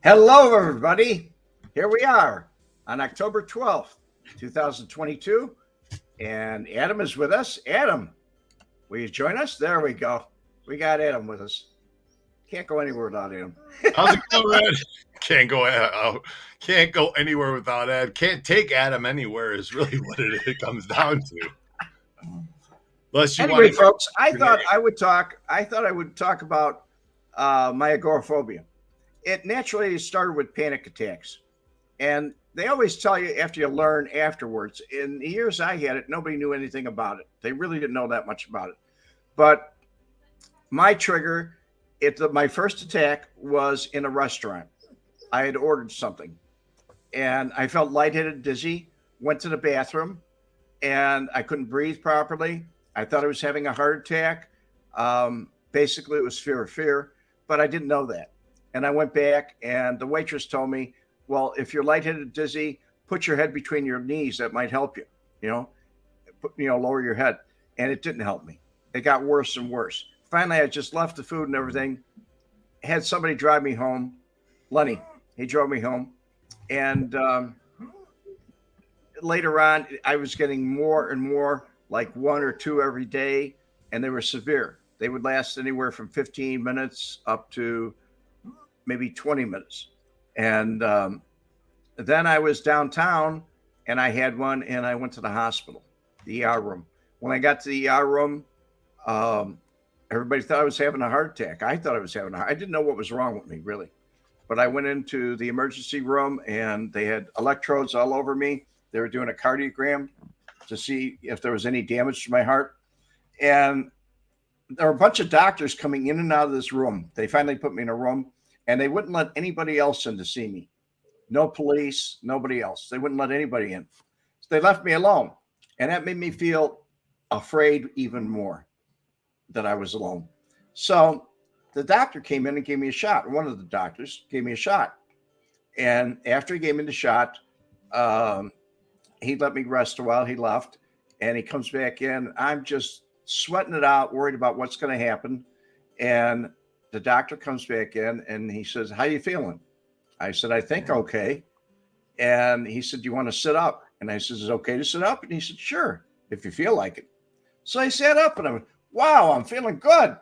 Hello, everybody. Here we are on October 12th, 2022, and Adam is with us. Adam, will you join us? There we go. We got Adam with us. Can't go anywhere without Adam. How's it going, Ed? Can't go anywhere without Ed. Can't take Adam anywhere is really what it comes down to. Unless you Anyway, want to folks, I thought I would talk about my agoraphobia. It naturally started with panic attacks, and they always tell you after you learn afterwards. In the years I had it, nobody knew anything about it. They really didn't know that much about it. But my trigger, my first attack was in a restaurant. I had ordered something, and I felt lightheaded, dizzy. Went to the bathroom, and I couldn't breathe properly. I thought I was having a heart attack. Basically, it was fear, but I didn't know that. And I went back, and the waitress told me, well, if you're lightheaded, dizzy, put your head between your knees. That might help you, lower your head. And it didn't help me. It got worse and worse. Finally, I just left the food and everything, had somebody drive me home. Lenny, he drove me home. And later on, I was getting more and more, like one or two every day, and they were severe. They would last anywhere from 15 minutes up to maybe 20 minutes. And then I was downtown and I had one, and I went to the hospital, the ER room. When I got to the ER room, everybody thought I was having a heart attack. I thought I was having I didn't know what was wrong with me, really. But I went into the emergency room, and they had electrodes all over me. They were doing a cardiogram to see if there was any damage to my heart. And there were a bunch of doctors coming in and out of this room. They finally put me in a room, and they wouldn't let anybody else in to see me. No police, nobody else. They wouldn't let anybody in. So they left me alone. And that made me feel afraid even more that I was alone. So the doctor came in and gave me a shot. One of the doctors gave me a shot. And after he gave me the shot, he let me rest a while. He left, and he comes back in. I'm just sweating it out, worried about what's going to happen. And the doctor comes back in, and he says, how you feeling? I said, I think okay. And he said, do you want to sit up? And I said, is it okay to sit up? And he said, sure, if you feel like it. So I sat up, and I went, wow, I'm feeling good.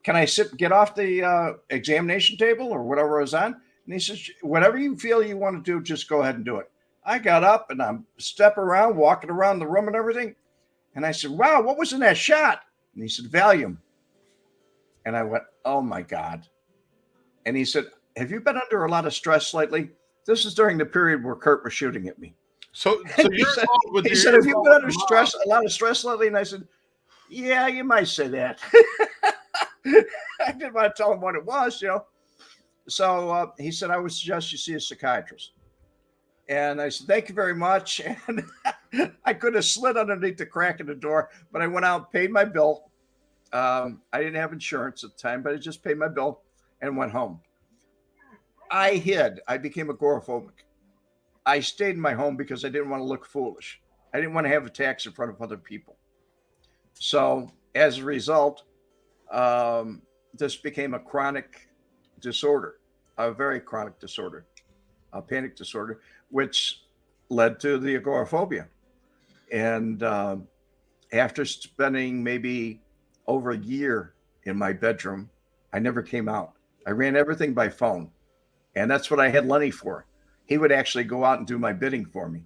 Can I get off the examination table or whatever I was on? And he says, whatever you feel you want to do, just go ahead and do it. I got up, and I'm walking around the room and everything. And I said, wow, what was in that shot? And he said, Valium. And I went, oh my God. And he said, have you been under a lot of stress lately? This is during the period where Kurt was shooting at me. So he said, have you been under a lot of stress lately? And I said, yeah, you might say that. I didn't want to tell him what it was, So he said, I would suggest you see a psychiatrist. And I said, thank you very much. And I could have slid underneath the crack in the door, but I went out, paid my bill. I didn't have insurance at the time, but I just paid my bill and went home. I hid. I became agoraphobic. I stayed in my home because I didn't want to look foolish. I didn't want to have attacks in front of other people. So as a result, this became a chronic disorder, a very chronic disorder, a panic disorder, which led to the agoraphobia. And after spending maybe over a year in my bedroom, I never came out. I ran everything by phone. And that's what I had Lenny for. He would actually go out and do my bidding for me,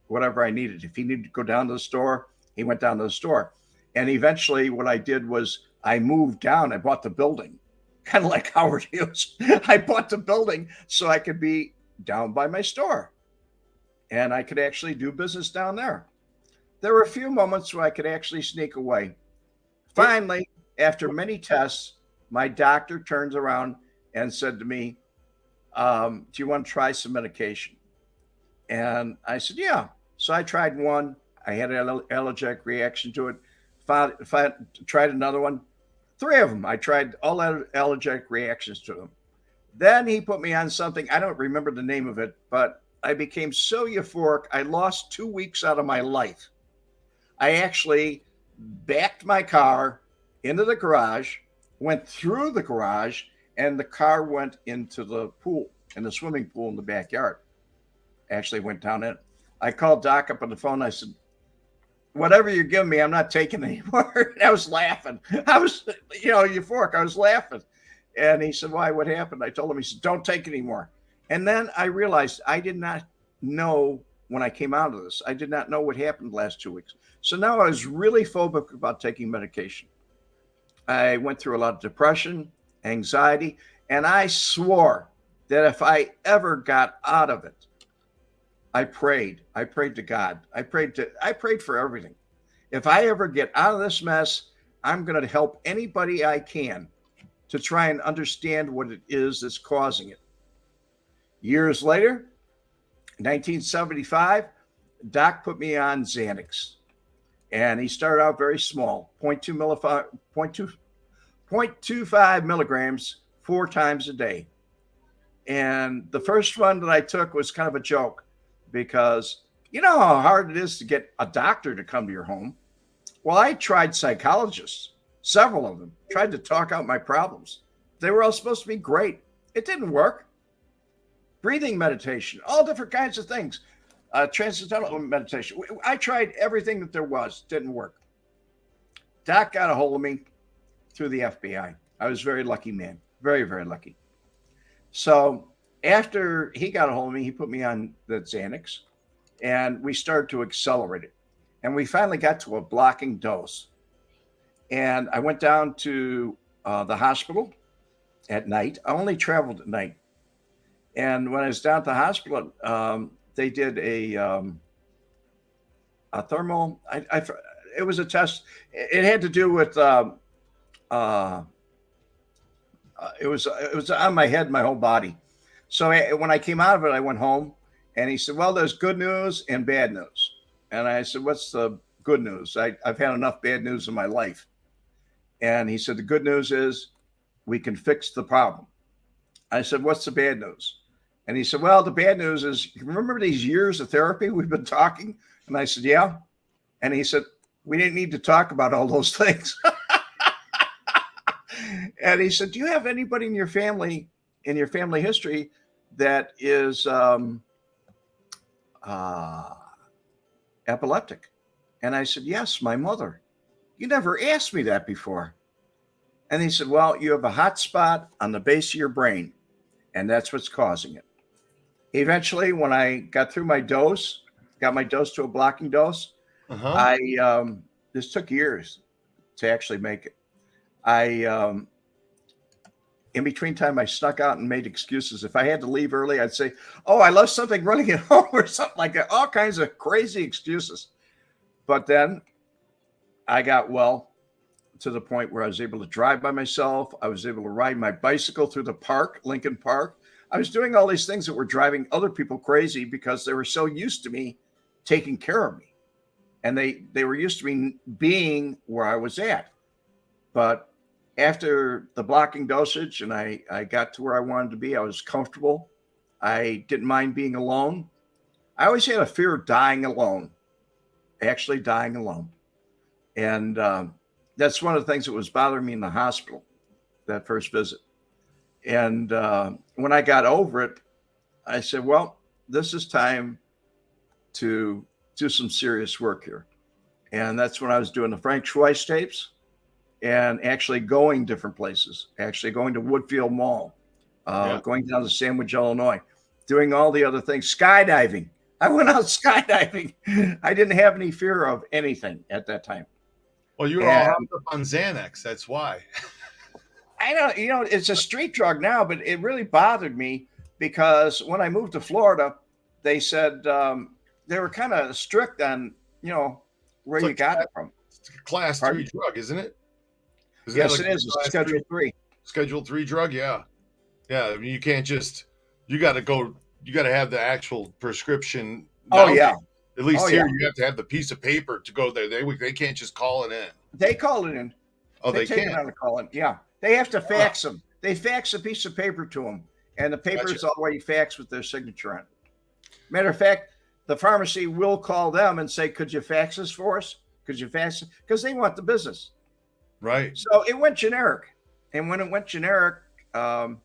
whatever I needed. If he needed to go down to the store, he went down to the store. And eventually what I did was I moved down. I bought the building, kind of like Howard Hughes. I bought the building so I could be down by my store, and I could actually do business down there. There were a few moments where I could actually sneak away. Finally, after many tests, my doctor turns around and said to me, do you want to try some medication? And I said, yeah. So I tried one. I had an allergic reaction to it. Tried another one. 3 of them. I tried all allergic reactions to them. Then he put me on something. I don't remember the name of it, but I became so euphoric. I lost 2 weeks out of my life. I actually backed my car into the garage, went through the garage, and the car went into the pool. in the swimming pool in the backyard. Actually went down it. I called Doc up on the phone. I said, whatever you're giving me, I'm not taking anymore. I was laughing. I was, euphoric. I was laughing. And he said, why? What happened? I told him. He said, don't take anymore. And then I realized I did not know when I came out of this. I did not know what happened the last 2 weeks. So now I was really phobic about taking medication. I went through a lot of depression, anxiety, and I swore that if I ever got out of it, I prayed. I prayed to God. I prayed for everything. If I ever get out of this mess, I'm going to help anybody I can to try and understand what it is that's causing it. Years later, 1975, Doc put me on Xanax. And he started out very small, 0.25 milligrams 4 times a day. And the first one that I took was kind of a joke, because you know how hard it is to get a doctor to come to your home. Well, I tried psychologists, several of them, tried to talk out my problems. They were all supposed to be great. It didn't work. Breathing meditation, all different kinds of things. Transcendental meditation. I tried everything that there was, didn't work. Doc got a hold of me through the FBI. I was a very lucky man, very, very lucky. So after he got a hold of me, he put me on the Xanax, and we started to accelerate it. And we finally got to a blocking dose. And I went down to the hospital at night. I only traveled at night. And when I was down at the hospital, they did a thermal. It was a test. It had to do with it was on my head, my whole body. So when I came out of it, I went home, and he said, "Well, there's good news and bad news." And I said, "What's the good news? I've had enough bad news in my life." And he said, "The good news is we can fix the problem." I said, "What's the bad news?" And he said, "Well, the bad news is, remember these years of therapy we've been talking?" And I said, "Yeah." And he said, "We didn't need to talk about all those things." And he said, "Do you have anybody in your family history that is epileptic?" And I said, "Yes, my mother." "You never asked me that before." And he said, "Well, you have a hot spot on the base of your brain, and that's what's causing it." Eventually, when I got through my dose, got my dose to a blocking dose, this took years to actually make it. In between time, I snuck out and made excuses. If I had to leave early, I'd say, "Oh, I left something running at home," or something like that. All kinds of crazy excuses. But then I got well to the point where I was able to drive by myself. I was able to ride my bicycle through the park, Lincoln Park. I was doing all these things that were driving other people crazy, because they were so used to me taking care of me. And they were used to me being where I was at. But after the blocking dosage and I got to where I wanted to be, I was comfortable. I didn't mind being alone. I always had a fear of dying alone, actually dying alone. And that's one of the things that was bothering me in the hospital, that first visit. And when I got over it, I said, well, this is time to do some serious work here. And that's when I was doing the Frank Schweiss tapes and actually going different places, actually going to Woodfield Mall, going down to Sandwich, Illinois, doing all the other things, skydiving. I went out skydiving. I didn't have any fear of anything at that time. Well, you were all hopped up on Xanax. That's why. I know, it's a street drug now, but it really bothered me because when I moved to Florida, they said they were kind of strict on, where you got it from. It's a class 3 drug, isn't it? Yes, it is. It's Schedule 3. Schedule 3 drug, yeah. Yeah, I mean, you can't just, you got to have the actual prescription. Oh, yeah. At least here, you have to have the piece of paper to go there. They can't just call it in. They call it in. Oh, they take can? it on to call it. Yeah. They have to fax them. They fax a piece of paper to them, and the paper is already faxed with their signature on it. Matter of fact, the pharmacy will call them and say, could you fax this for us? Could you fax it? Because they want the business. Right. So it went generic. And when it went generic, I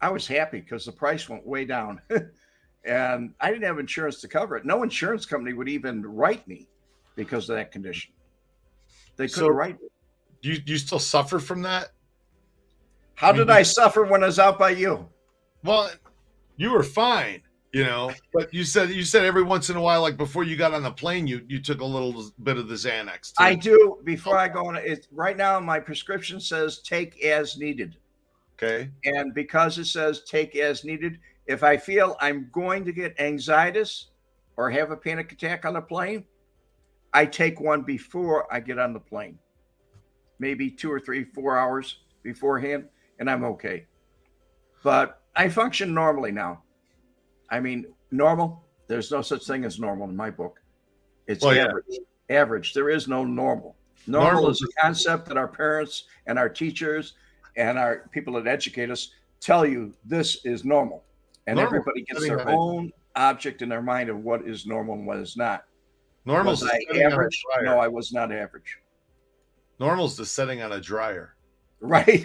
I was happy because the price went way down. And I didn't have insurance to cover it. No insurance company would even write me because of that condition. They couldn't So write me. you still suffer from that? How I mean, did I suffer when I was out by you? well, you were fine, but you said every once in a while, like before you got on the plane, you took a little bit of the Xanax I too. do before I go on it. Right now, my prescription says take as needed. Okay. And because it says take as needed, if I feel I'm going to get anxieties or have a panic attack on the plane, I take one before I get on the plane, maybe 2 or 3, 4 hours beforehand, and I'm okay. But I function normally now. I mean, normal, there's no such thing as normal in my book. It's average. Yeah. Average. There is no normal. Normal is a concept that our parents and our teachers and our people that educate us tell you this is normal. And everybody gets their own object in their mind of what is normal and what is not. Normal was I average? No, I was not average. Normal's the setting on a dryer. Right.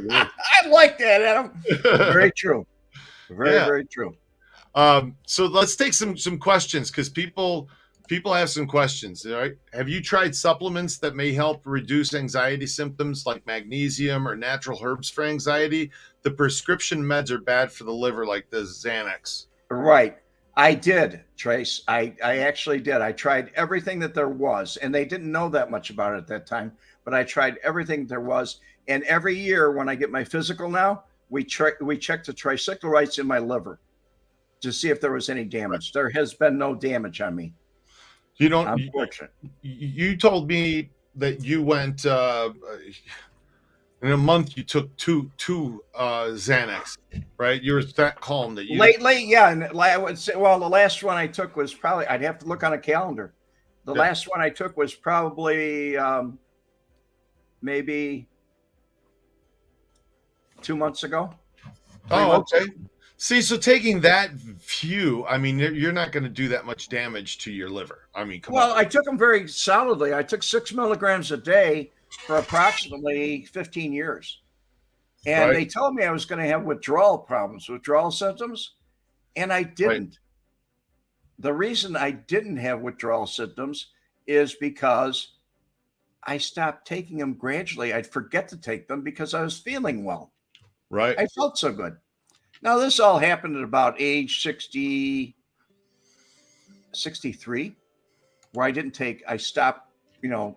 I like that, Adam. Very true. Very true. So let's take some questions because people have some questions. All right. Have you tried supplements that may help reduce anxiety symptoms like magnesium or natural herbs for anxiety? The prescription meds are bad for the liver, like the Xanax. Right. I did, Trace. I actually did. I tried everything that there was, and they didn't know that much about it at that time, but I tried everything there was. And every year when I get my physical now, we check the triglycerides in my liver to see if there was any damage. There has been no damage on me. You don't. Unfortunate. You told me that you went in a month. You took two Xanax, right? You were that calm that you lately, yeah. And I would say, well, the last one I took was probably. I'd have to look on a calendar. The last one I took was probably maybe 2 months ago. Oh, okay. See, so taking that few, I mean, you're not going to do that much damage to your liver. I mean, come on. Well, I took them very solidly. I took 6 milligrams a day for approximately 15 years. And they told me I was going to have withdrawal symptoms, and I didn't. Right. The reason I didn't have withdrawal symptoms is because I stopped taking them gradually. I'd forget to take them because I was feeling well. Right. I felt so good. Now, this all happened at about age 63, where I stopped,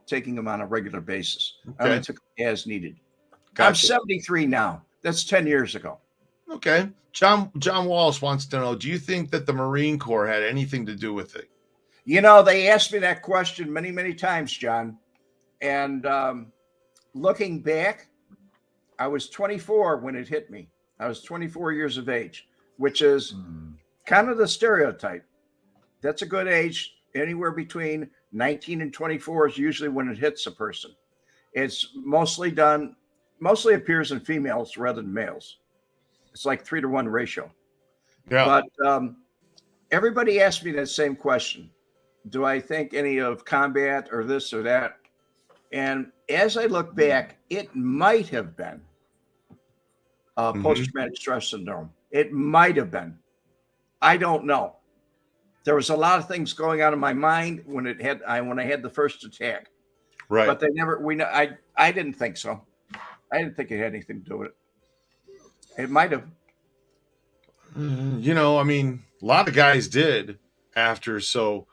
taking them on a regular basis. Okay. I took them as needed. Gotcha. I'm 73 now. That's 10 years ago. Okay. John Wallace wants to know, do you think that the Marine Corps had anything to do with it? They asked me that question many, many times, John. And looking back, I was 24 when it hit me. I was 24 years of age, which is kind of the stereotype. That's a good age. Anywhere between 19 and 24 is usually when it hits a person. It's mostly appears in females rather than males. It's like 3-to-1 ratio. Yeah. But everybody asked me that same question. Do I think any of combat or this or that? And as I look back, it might have been post-traumatic stress syndrome. It might have been. I don't know. There was a lot of things going on in my mind when I had the first attack. Right. But I didn't think so. I didn't think it had anything to do with it. It might have. I mean, a lot of guys did after. So,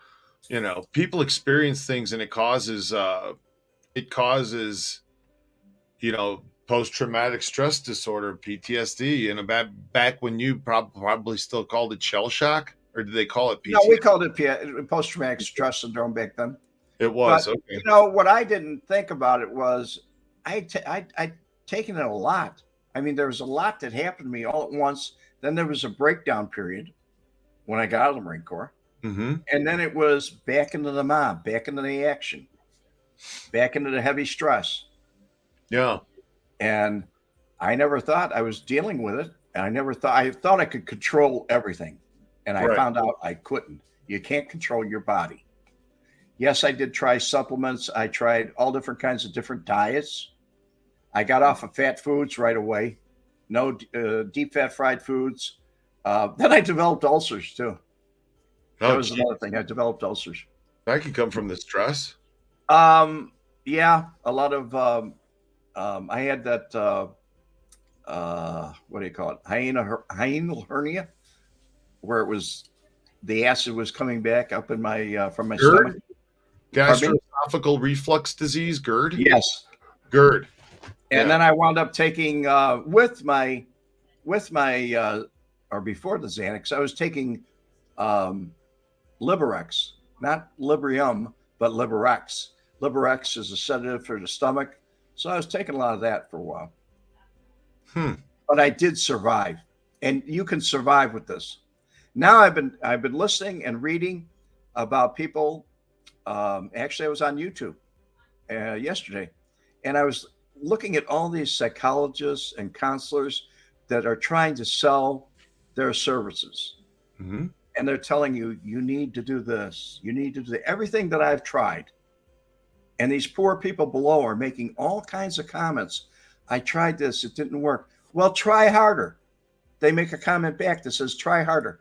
people experience things and it causes post-traumatic stress disorder, PTSD, back when you probably still called it shell shock, or did they call it PTSD? No, we called it post-traumatic stress syndrome back then. It was. But, okay. What I didn't think about it was I'd taken it a lot. I mean, there was a lot that happened to me all at once. Then there was a breakdown period when I got out of the Marine Corps. Mm-hmm. And then it was back into the mob, back into the action, back into the heavy stress. Yeah. And I never thought I was dealing with it. And I thought I could control everything. And I found out I couldn't. You can't control your body. Yes, I did try supplements. I tried all different kinds of different diets. I got off of fat foods right away. no deep fat fried foods. Then I developed ulcers too. That was another thing. I developed ulcers. That could come from the stress. Yeah, a lot of. I had that. What do you call it? Hienal hernia, where it was the acid was coming back up in my from my stomach. Gastroesophageal reflux disease, GERD. Yes, GERD. And then I wound up taking with my or before the Xanax, I was taking Liberex, not Librium, but Liberex. Liberex is a sedative for the stomach, so I was taking a lot of that for a while. But I did survive, and you can survive with this. Now I've been listening and reading about people. Actually, I was on YouTube yesterday, and I was looking at all these psychologists and counselors that are trying to sell their services. Mm-hmm. And they're telling you, you need to do this. You need to do everything that I've tried. And these poor people below are making all kinds of comments. I tried this. It didn't work. Well, try harder. They make a comment back that says, try harder.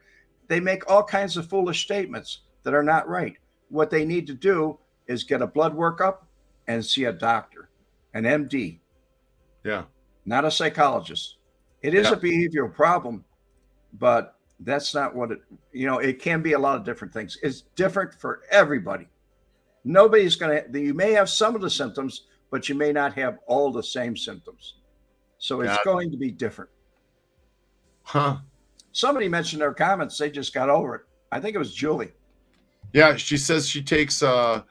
They make all kinds of foolish statements that are not right. What they need to do is get a blood workup and see a doctor, an MD. Yeah. Not a psychologist. It is a behavioral problem, but that's not what it can be a lot of different things. It's different for everybody. Nobody's going to, you may have some of the symptoms, but you may not have all the same symptoms. So it's going to be different. Huh. Somebody mentioned their comments. They just got over it. I think it was Julie. Yeah. She says she takes clonazepam.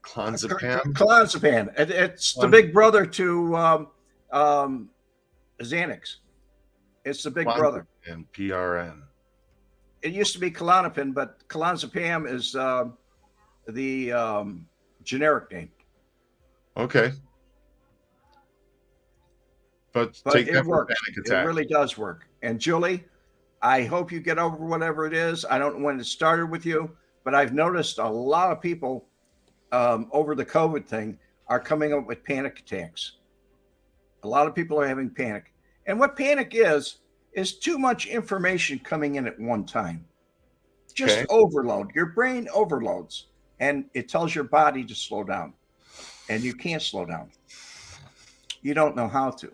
Clonazepam. It's the big brother to Xanax. It's the big brother. And PRN. It used to be Klonopin, but clonazepam is the generic name. Okay. But take that for panic attack. It really does work. And Julie, I hope you get over whatever it is. I don't know when it started with you, but I've noticed a lot of people over the COVID thing are coming up with panic attacks. A lot of people are having panic. And what panic is too much information coming in at one time. Just overload. Your brain overloads, and it tells your body to slow down. And you can't slow down. You don't know how to.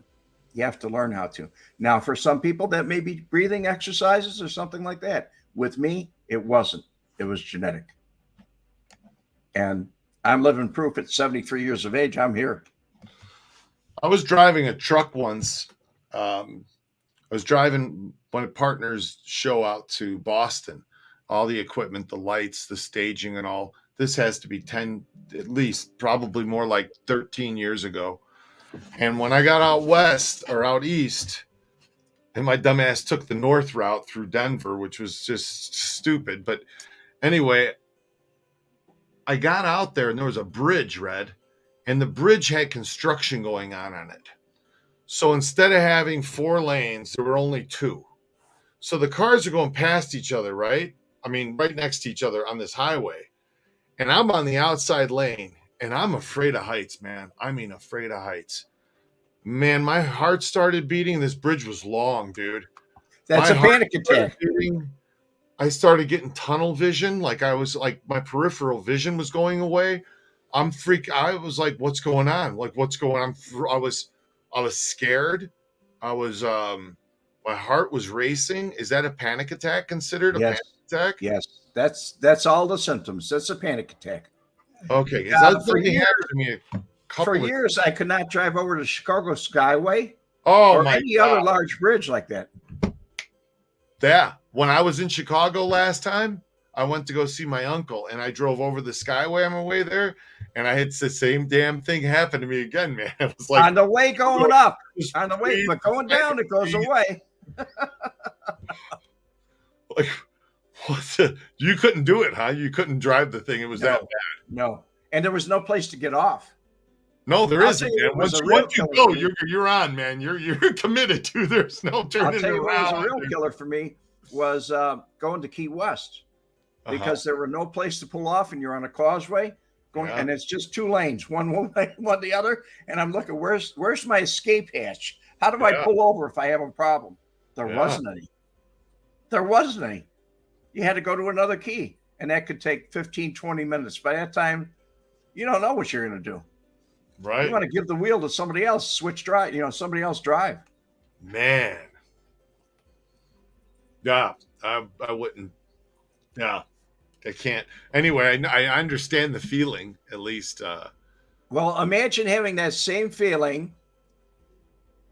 You have to learn how to. Now, for some people, that may be breathing exercises or something like that. With me, it wasn't. It was genetic. And I'm living proof at 73 years of age. I'm here. I was driving a truck once. I was driving one of partners' show out to Boston. All the equipment, the lights, the staging and all. This has to be 10, at least, probably more like 13 years ago. And when I got out west or out east, and my dumbass took the north route through Denver, which was just stupid. But anyway, I got out there and there was a bridge, Red, and the bridge had construction going on it. So instead of having 4 lanes, there were only 2. So the cars are going past each other, right? I mean, right next to each other on this highway. And I'm on the outside lane, and I'm afraid of heights, man. I mean, afraid of heights. Man, my heart started beating. This bridge was long, dude. That's a panic attack. I started getting tunnel vision. Like my peripheral vision was going away. I was like, what's going on? Like, what's going on? I was scared. My heart was racing. Is that a panic attack considered a panic attack? Yes. That's all the symptoms. That's a panic attack. Okay. For years, I could not drive over the Chicago Skyway or any other large bridge like that. Yeah. When I was in Chicago last time, I went to go see my uncle, and I drove over the Skyway on my way there, and I had the same damn thing happen to me again, man. It was like on the way going up, on the way, but going down, it goes away. Like, you couldn't do it, huh? You couldn't drive the thing. It was that bad. No, and there was no place to get off. No, there isn't. Once you go, you're on, man. You're committed to. There's no turning around. What was a real killer for me was going to Key West because there were no place to pull off, and you're on a causeway. going, and it's just 2 lanes, one way, one the other. And I'm looking, where's my escape hatch? How do I pull over if I have a problem? There wasn't any. There wasn't any. You had to go to another key, and that could take 15, 20 minutes. By that time, you don't know what you're going to do. Right. You want to give the wheel to somebody else, switch drive, somebody else drive. Man. Yeah, I wouldn't. Yeah, I can't. Anyway, I understand the feeling, at least. Well, imagine having that same feeling,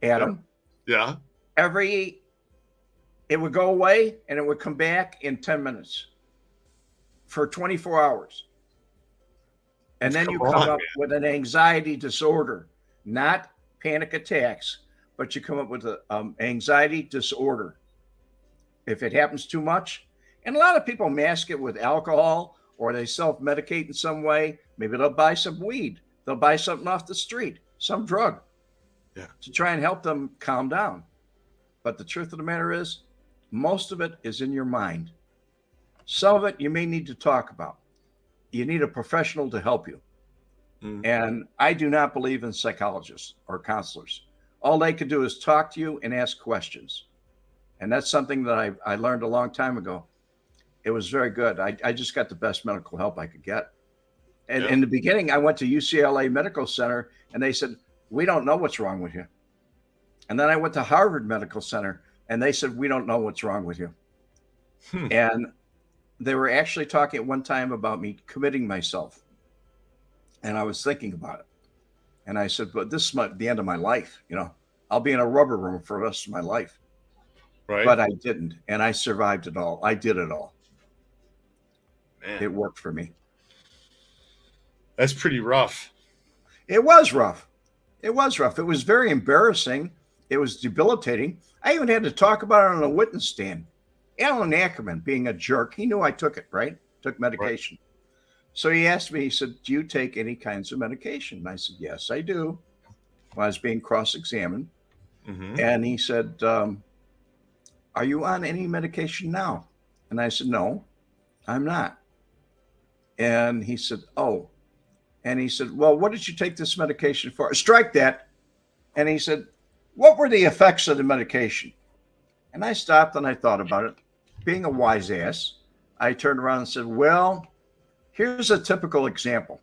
Adam. Yeah. It would go away and it would come back in 10 minutes for 24 hours. And then you come up with an anxiety disorder, not panic attacks, but you come up with an anxiety disorder. If it happens too much, and a lot of people mask it with alcohol or they self-medicate in some way. Maybe they'll buy some weed. They'll buy something off the street, some drug, to try and help them calm down. But the truth of the matter is, most of it is in your mind. Some of it you may need to talk about. You need a professional to help you. Mm-hmm. And I do not believe in psychologists or counselors. All they could do is talk to you and ask questions. And that's something that I learned a long time ago. It was very good. I just got the best medical help I could get. And in the beginning, I went to UCLA Medical Center, and they said, we don't know what's wrong with you. And then I went to Harvard Medical Center, and they said, we don't know what's wrong with you. And they were actually talking at one time about me committing myself. And I was thinking about it. And I said, but this is the end of my life. I'll be in a rubber room for the rest of my life. Right. But I didn't. And I survived it all. I did it all. Man. It worked for me. That's pretty rough. It was rough. It was rough. It was very embarrassing. It was debilitating. I even had to talk about it on a witness stand. Alan Ackerman, being a jerk, he knew I took it, right? Took medication. Right. So he asked me, he said, do you take any kinds of medication? And I said, yes, I do. When I was being cross-examined. Mm-hmm. And he said, are you on any medication now? And I said, no, I'm not. And he said, oh. And he said, well, what did you take this medication for? Strike that. And he said, what were the effects of the medication? And I stopped and I thought about it. Being a wise ass, I turned around and said, well, here's a typical example.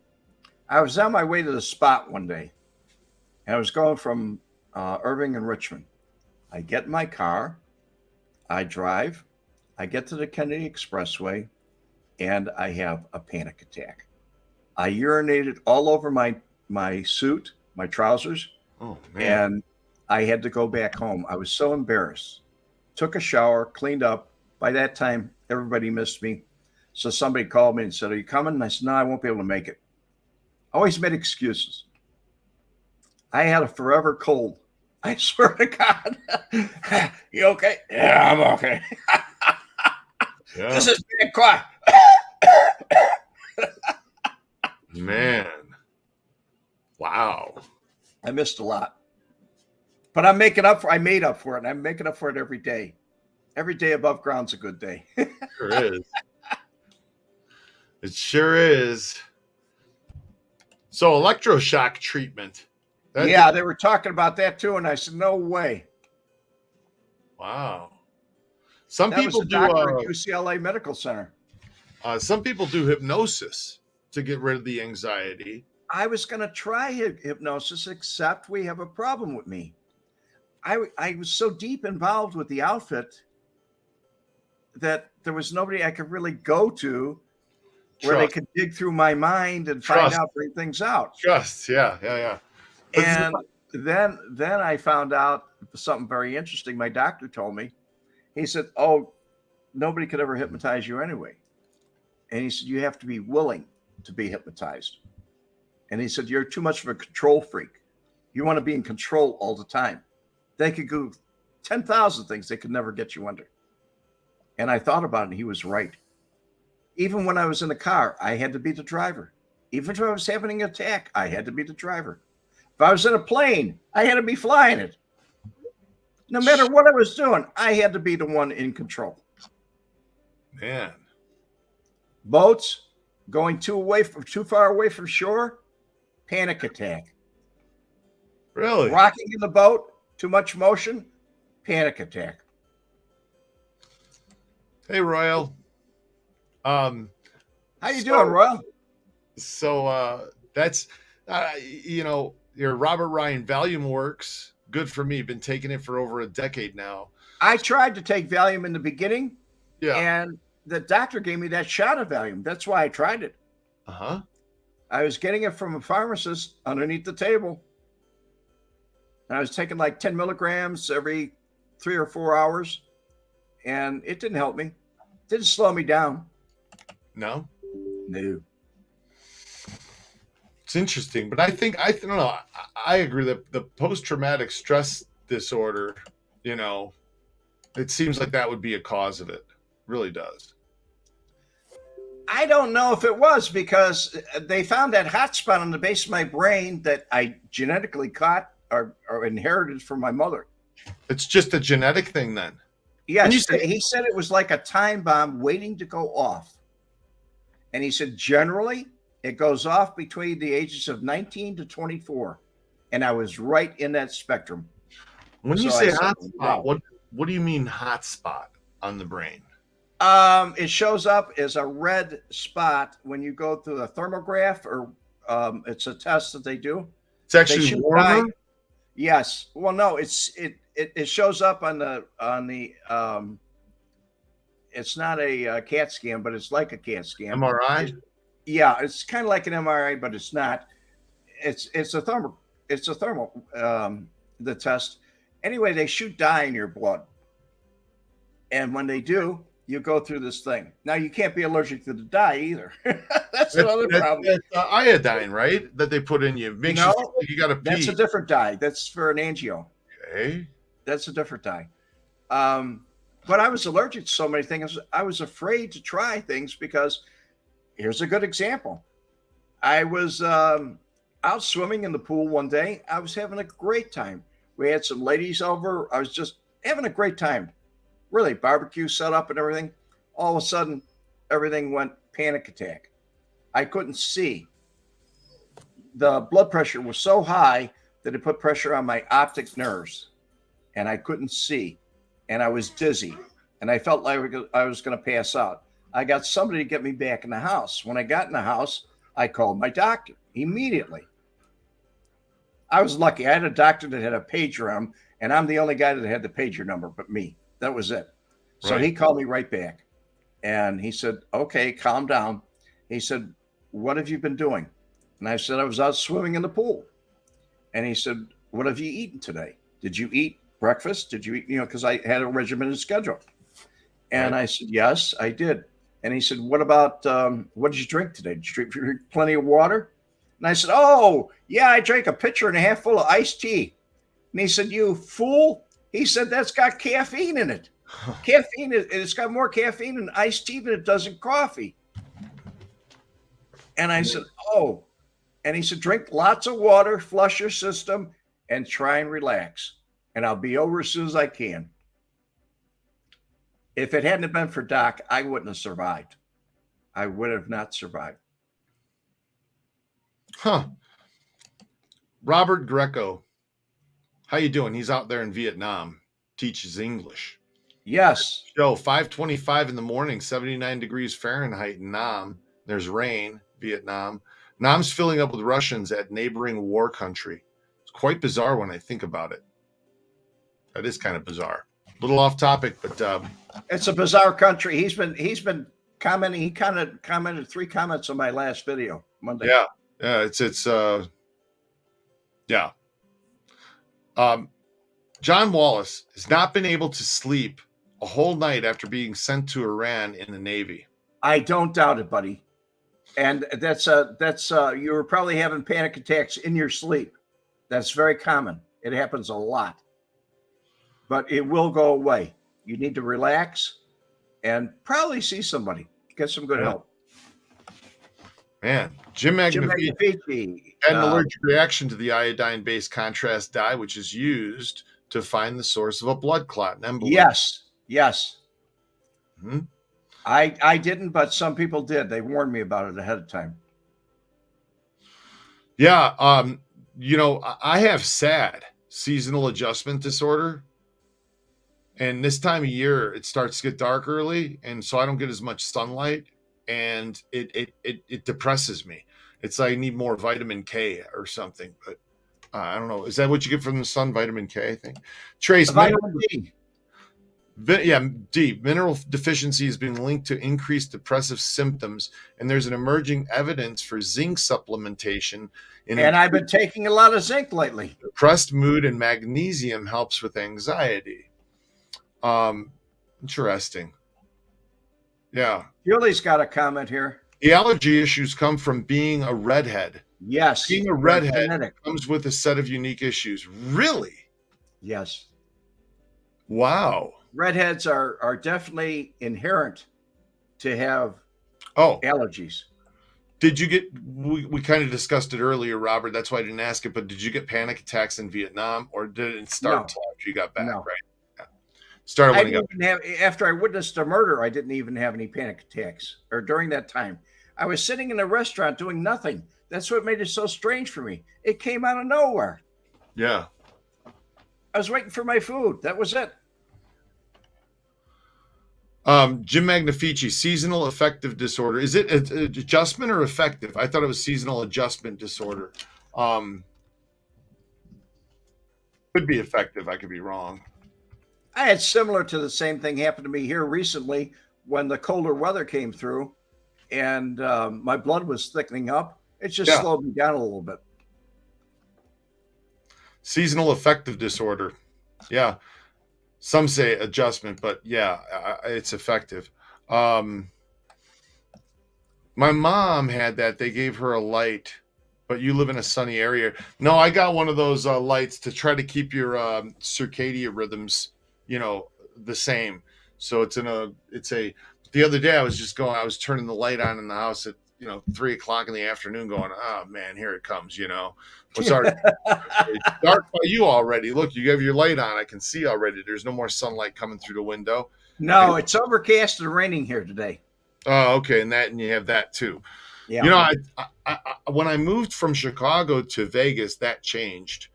I was on my way to the spot one day, and I was going from Irving and Richmond. I get in my car, I drive, I get to the Kennedy Expressway, and I have a panic attack. I urinated all over my suit, my trousers, and I had to go back home. I was so embarrassed. Took a shower, cleaned up. By that time, everybody missed me. So somebody called me and said, are you coming? And I said, no, I won't be able to make it. I always made excuses. I had a forever cold. I swear to God. You okay? Yeah, I'm okay. This is being quiet. Man. Wow. I missed a lot. But I made up for it, and I'm making up for it every day. Every day above ground's a good day. Sure is. It sure is. So electroshock treatment. They were talking about that too, and I said, no way. Wow. Some that people was do at UCLA Medical Center. Some people do hypnosis to get rid of the anxiety. I was going to try hypnosis, except we have a problem with me. I was so deep involved with the outfit that there was nobody I could really go to where they could dig through my mind and find out, bring things out. Yeah. And then I found out something very interesting. My doctor told me, he said, oh, nobody could ever hypnotize you anyway. And he said, you have to be willing to be hypnotized. And he said, you're too much of a control freak. You want to be in control all the time. They could do 10,000 things. They could never get you under. And I thought about it, and he was right. Even when I was in the car, I had to be the driver. Even if I was having an attack, I had to be the driver. If I was in a plane, I had to be flying it. No matter what I was doing, I had to be the one in control. Man. Boats, Going too far away from shore, panic attack. Really? Rocking in the boat, too much motion, panic attack. Hey, Royal. How you doing, Royal? So that's your Robert Ryan Valium works. Good for me. Been taking it for over a decade now. I tried to take Valium in the beginning, Yeah. and the doctor gave me that shot of Valium. That's why I tried it. Uh-huh. I was getting it from a pharmacist underneath the table. And I was taking like 10 milligrams every 3 or 4 hours, and it didn't help me. It didn't slow me down. No? No. It's interesting, but I don't know. I agree that the post-traumatic stress disorder, it seems like that would be a cause of it. Really does. I don't know if it was, because they found that hot spot on the base of my brain that I genetically caught or inherited from my mother. It's just a genetic thing then. Yes, he said it was like a time bomb waiting to go off. And he said generally it goes off between the ages of 19 to 24. And I was right in that spectrum. When you say hot spot, what do you mean hot spot on the brain? It shows up as a red spot when you go through the thermograph, or it's a test that they do. It's actually warmer. Yes. Well, no, it shows up on the it's not a CAT scan, but it's like a CAT scan. MRI. Yeah, it's kind of like an MRI, but it's not. It's a thermal. It's a thermal. The test. Anyway, they shoot dye in your blood, and when they do, you go through this thing. Now, you can't be allergic to the dye either. That's another problem. That's iodine, right? That they put in you. Makes you feel like you got to pee. That's a different dye. That's for an angio. Okay. That's a different dye. But I was allergic to so many things. I was afraid to try things because here's a good example. I was out swimming in the pool one day. I was having a great time. We had some ladies over. I was just having a great time. Really, barbecue set up and everything. All of a sudden, everything went panic attack. I couldn't see. The blood pressure was so high that it put pressure on my optic nerves, and I couldn't see. And I was dizzy, and I felt like I was going to pass out. I got somebody to get me back in the house. When I got in the house, I called my doctor immediately. I was lucky. I had a doctor that had a pager on him, and I'm the only guy that had the pager number but me. That was it. So he called me right back, and he said, okay, calm down. He said, what have you been doing? And I said, I was out swimming in the pool. And he said, what have you eaten today? Did you eat breakfast? Did you eat, because I had a regimented schedule. And I said, yes, I did. And he said, what about, what did you drink today? Did you drink plenty of water? And I said, oh, yeah, I drank a pitcher and a half full of iced tea. And he said, you fool. He said, that's got caffeine in it. Caffeine, it's got more caffeine in iced tea than it does in coffee. And I said, oh. And he said, drink lots of water, flush your system, and try and relax. And I'll be over as soon as I can. If it hadn't been for Doc, I wouldn't have survived. I would have not survived. Huh. Robert Greco. How you doing? He's out there in Vietnam. Teaches English. Yes. Show 5:25 in the morning, 79 degrees Fahrenheit in Nam. There's rain, Vietnam. Nam's filling up with Russians at neighboring war country. It's quite bizarre when I think about it. That is kind of bizarre. A little off topic, but it's a bizarre country. He's been commenting. He kind of commented 3 comments on my last video Monday. Yeah. Yeah. John Wallace has not been able to sleep a whole night after being sent to Iran in the Navy. I don't doubt it, buddy. And that's you were probably having panic attacks in your sleep. That's very common. It happens a lot, but it will go away. You need to relax and probably see somebody, get some good help. Man, Jim Magnifici had an allergic reaction to the iodine-based contrast dye, which is used to find the source of a blood clot and embolism. Yes. Mm-hmm. I didn't, but some people did. They warned me about it ahead of time. Yeah. I have SAD, seasonal adjustment disorder. And this time of year, it starts to get dark early, and so I don't get as much sunlight, and it depresses me. It's like I need more vitamin K or something, but I don't know. Is that what you get from the sun? Vitamin K, I think. Trace, Vitamin D. D. Mineral deficiency has been linked to increased depressive symptoms, and there's an emerging evidence for zinc supplementation. And I've been taking a lot of zinc lately. Depressed mood, and magnesium helps with anxiety. Interesting. Yeah. Julie's got a comment here. The allergy issues come from being a redhead. Yes. Being a redhead comes with a set of unique issues. Really? Yes. Wow. Redheads are definitely inherent to have allergies. Did you get, we kind of discussed it earlier, Robert, that's why I didn't ask it, but did you get panic attacks in Vietnam, or did it start until after you got back? No. Right. Started when I didn't even have, after I witnessed a murder, I didn't even have any panic attacks. Or during that time, I was sitting in a restaurant doing nothing. That's what made it so strange for me. It came out of nowhere. Yeah. I was waiting for my food. That was it. Jim Magnifici, seasonal affective disorder. Is it adjustment or affective? I thought it was seasonal adjustment disorder. Could be affective. I could be wrong. I had similar to the same thing happen to me here recently when the colder weather came through and my blood was thickening up. It just slowed me down a little bit. Seasonal affective disorder. Yeah. Some say adjustment, but yeah, it's effective. My mom had that. They gave her a light, but you live in a sunny area. No, I got one of those lights to try to keep your circadian rhythms, the same. So the other day I was turning the light on in the house at 3:00 in the afternoon going, oh man, here it comes, It's already it's dark by you already. Look, you have your light on. I can see already. There's no more sunlight coming through the window. No, it's overcast and raining here today. Oh, okay. And you have that too. Yeah. I when I moved from Chicago to Vegas, that changed.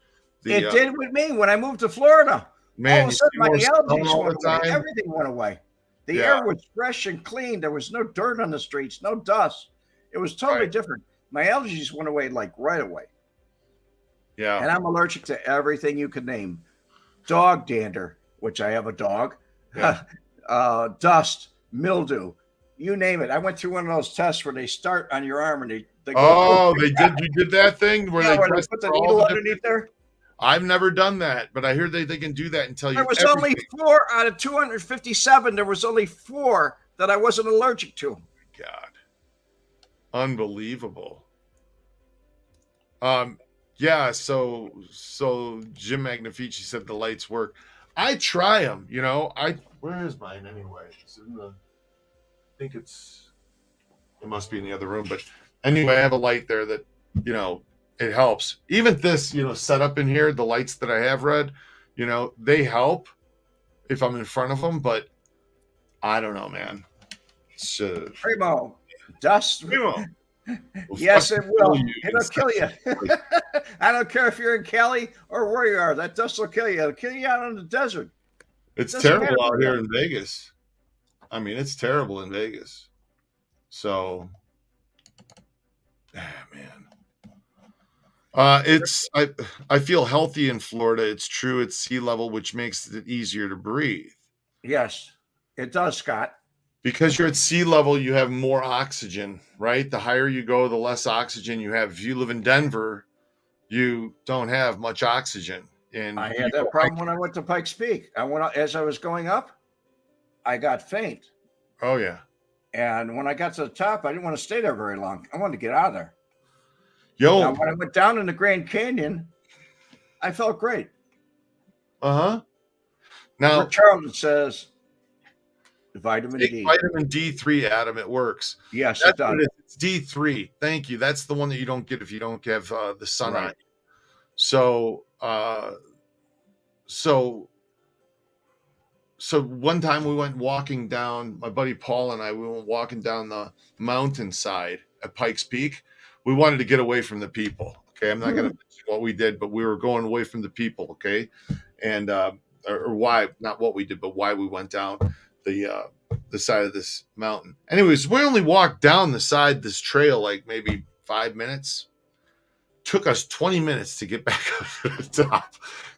It did with me when I moved to Florida. Man, all of a sudden my allergies went away. Everything went away. The air was fresh and clean. There was no dirt on the streets, no dust. It was totally different. My allergies went away like right away. Yeah. And I'm allergic to everything you could name. Dog dander, which I have a dog. Yeah. Dust, mildew, you name it. I went through one of those tests where they start on your arm and they go. They did. You did that thing where they put the needle underneath there. I've never done that, but I hear they can do that and tell you. There was only 4 out of 257. There was only 4 that I wasn't allergic to. God. Unbelievable. Yeah, so Jim Magnifici said the lights work. I try them, where is mine anyway? It's in I think it must be in the other room, but anyway, I have a light there that, it helps. Even this, set up in here, the lights that I have read, they help if I'm in front of them, but I don't know, man. It's Primo. Dust. Primo. Yes, it will. It'll kill you. I don't care if you're in Cali or where you are. That dust will kill you. It'll kill you out in the desert. It's terrible out here in Vegas. I mean, it's terrible in Vegas. So, man. I feel healthy in Florida. It's true. It's sea level, which makes it easier to breathe. Yes, it does, Scott. Because you're at sea level, you have more oxygen, right? The higher you go, the less oxygen you have. If you live in Denver, you don't have much oxygen. And I had that problem when I went to Pikes Peak. As I was going up, I got faint. Oh, yeah. And when I got to the top, I didn't want to stay there very long. I wanted to get out of there. Now, when I went down in the Grand Canyon, I felt great. Uh-huh. Now, Rick Charlton says, vitamin D. Vitamin D3, Adam, it works. Yes, it does. It's D3. Thank you. That's the one that you don't get if you don't have the sun on you. So So one time we went walking down, my buddy Paul and I, we went walking down the mountainside at Pikes Peak. We wanted to get away from the people. Okay. I'm not going to mention what we did, but we were going away from the people. Okay. And, or why, not what we did, but why we went down the side of this mountain. Anyways, we only walked down the side, this trail, like maybe 5 minutes. Took us 20 minutes to get back up to the top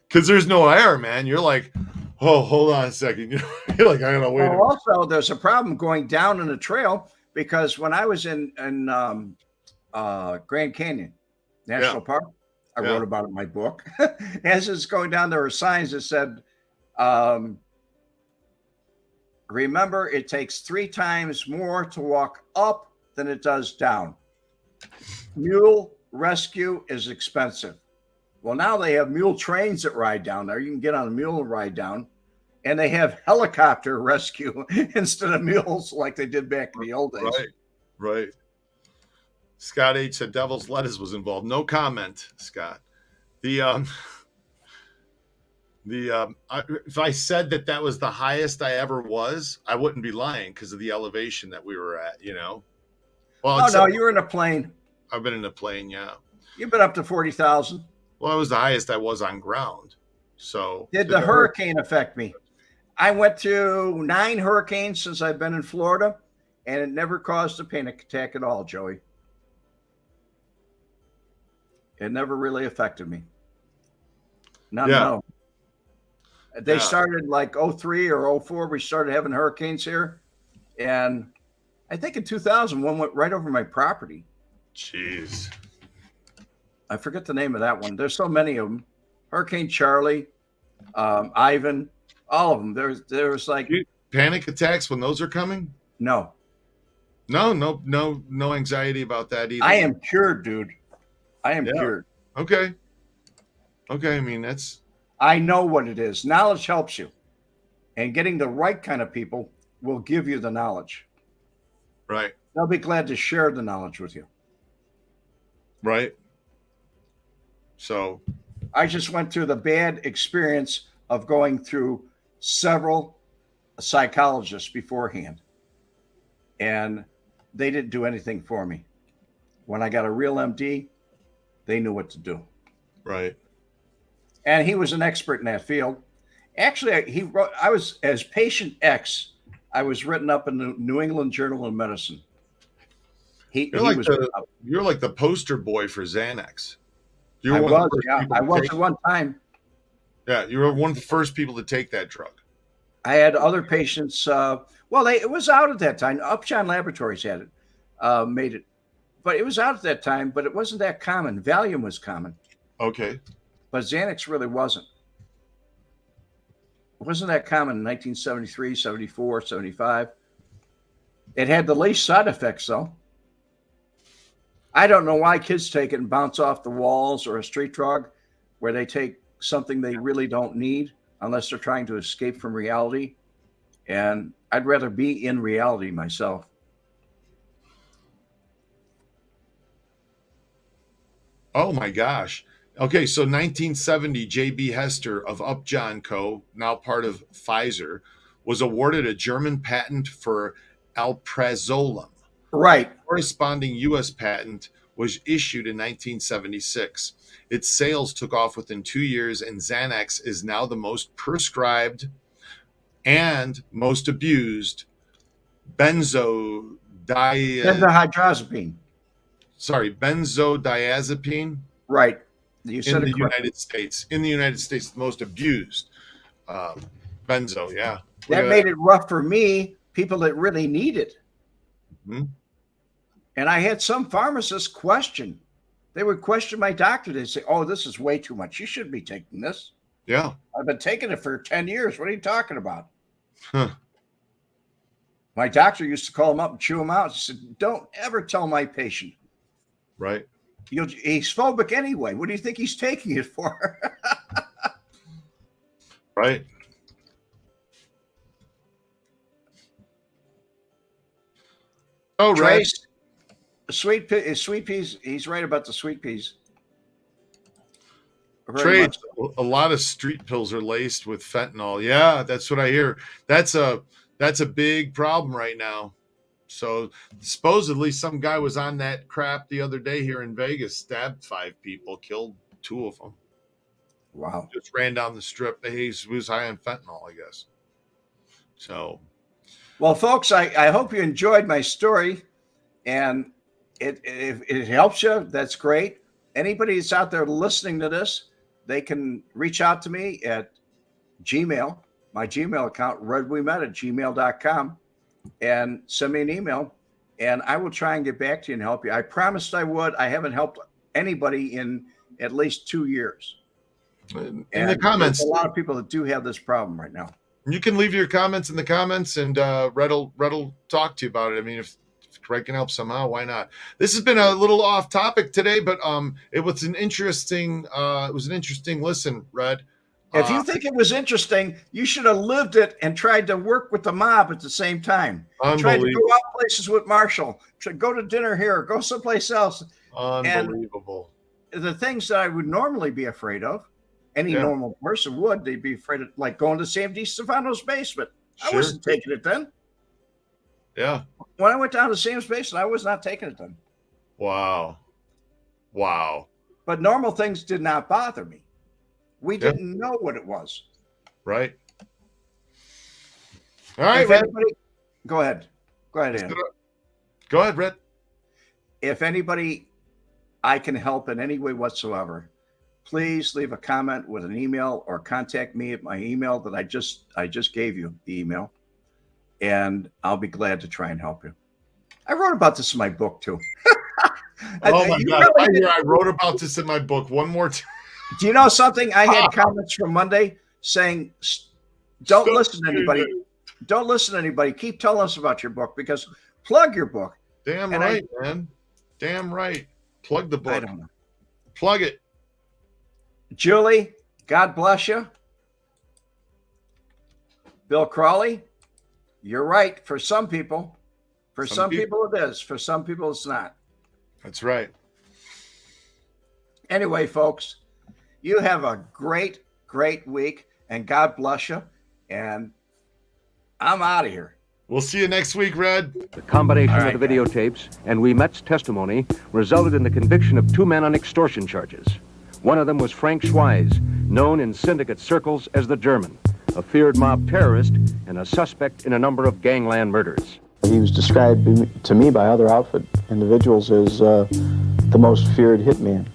because there's no air, man. You're like, oh, hold on a second. You're like, I gotta wait. Well, also, there's a problem going down in the trail because when I was in Grand Canyon National Park, I wrote about it in my book. As it's going down, there were signs that said, remember, it takes 3 times more to walk up than it does down. Mule rescue is expensive. Well, now they have mule trains that ride down there. You can get on a mule and ride down. And they have helicopter rescue instead of mules like they did back in the old days. Right. Scott H. said Devil's Lettuce was involved. No comment, Scott. If I said that was the highest I ever was, I wouldn't be lying because of the elevation that we were at, Well, oh, no, you were in a plane. I've been in a plane, yeah. You've been up to 40,000. Well, that was the highest I was on ground. So did the hurricane affect me? I went to 9 hurricanes since I've been in Florida, and it never caused a panic attack at all, Joey. It never really affected me. No. They started like 03 or 04. We started having hurricanes here. And I think in 2000, one went right over my property. Jeez. I forget the name of that one. There's so many of them. Hurricane Charlie, Ivan, all of them. There was like panic attacks when those are coming. No anxiety about that either. I am cured, dude. I am cured. Okay. I mean, I know what it is. Knowledge helps you, and getting the right kind of people will give you the knowledge. Right. They'll be glad to share the knowledge with you. Right. So I just went through the bad experience of going through several psychologists beforehand, and they didn't do anything for me. When I got a real MD, they knew what to do. Right. And he was an expert in that field. Actually, I was, as patient X, I was written up in the New England Journal of Medicine. You're like the poster boy for Xanax. I was at one time. Yeah, you were one of the first people to take that drug. I had other patients. It was out at that time. Upjohn Laboratories had it, made it, but it was out at that time. But it wasn't that common. Valium was common. Okay. But Xanax really wasn't. It wasn't that common in 1973, 74, 75. It had the least side effects, though. I don't know why kids take it and bounce off the walls, or a street drug where they take something they really don't need unless they're trying to escape from reality. And I'd rather be in reality myself. Oh, my gosh. Okay, so 1970, J.B. Hester of Upjohn Co., now part of Pfizer, was awarded a German patent for alprazolam. Right. A corresponding U.S. patent was issued in 1976. Its sales took off within 2 years, and Xanax is now the most prescribed and most abused benzodiazepine. Right. You said in the United States. In the United States, the most abused benzo. Yeah. That made it rough for me, people that really need it. Mm-hmm. And I had some pharmacists question. They would question my doctor. They'd say, "Oh, this is way too much. You shouldn't be taking this." Yeah. I've been taking it for 10 years. What are you talking about? Huh. My doctor used to call him up and chew him out. He said, "Don't ever tell my patient." Right. He's phobic anyway. What do you think he's taking it for? Right. Oh, Trace, sweet peas. He's right about the sweet peas. Very Trade. much A lot of street pills are laced with fentanyl. Yeah, that's what I hear. That's a big problem right now. So supposedly some guy was on that crap the other day here in Vegas, stabbed 5 people, killed 2 of them. wow. Just ran down the strip. He was high on fentanyl, I guess. So, Well, folks, I hope you enjoyed my story, and if it helps you, that's great. Anybody that's out there listening to this, they can reach out to me at Gmail, my Gmail account, redwemet@gmail.com, and send me an email, and I will try and get back to you and help you. I promised I would. I haven't helped anybody in at least 2 years. in the comments, there's a lot of people that do have this problem right now. you can leave your comments in the comments, and Red'll talk to you about it. I mean, if Greg can help somehow, why not? This has been a little off topic today, but it was an interesting listen, Red. If you think it was interesting, you should have lived it and tried to work with the mob at the same time. Tried to go out places with Marshall, go to dinner here, go someplace else. Unbelievable. And the things that I would normally be afraid of, any normal person would, they'd be afraid of, like going to Sam DiStefano's basement. Sure. I wasn't taking it then. Yeah. When I went down to Sam's basement, I was not taking it then. Wow. But normal things did not bother me. We didn't know what it was. Right. All right, Red. Go ahead. Go ahead, Ann. Go ahead, Red. If anybody I can help in any way whatsoever, please leave a comment with an email or contact me at my email that I just gave you, the email, and I'll be glad to try and help you. I wrote about this in my book too. Oh my God. I wrote about this in my book one more time. Do you know something? I had comments from Monday saying, don't listen to anybody. Don't listen to anybody. Keep telling us about your book, because plug your book. Damn right, man. Damn right. Plug the book. I don't know. Plug it. Julie, God bless you. Bill Crawley, you're right. For some people. For some people it is. For some people it's not. That's right. Anyway, folks, you have a great, great week, and God bless you. And I'm out of here. We'll see you next week, Red. The combination of the videotapes and Ouimet's testimony resulted in the conviction of 2 men on extortion charges. One of them was Frank Schweiz, known in syndicate circles as the German, a feared mob terrorist and a suspect in a number of gangland murders. He was described to me by other outfit individuals as the most feared hitman.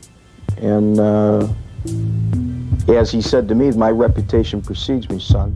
And as he said to me, my reputation precedes me, son.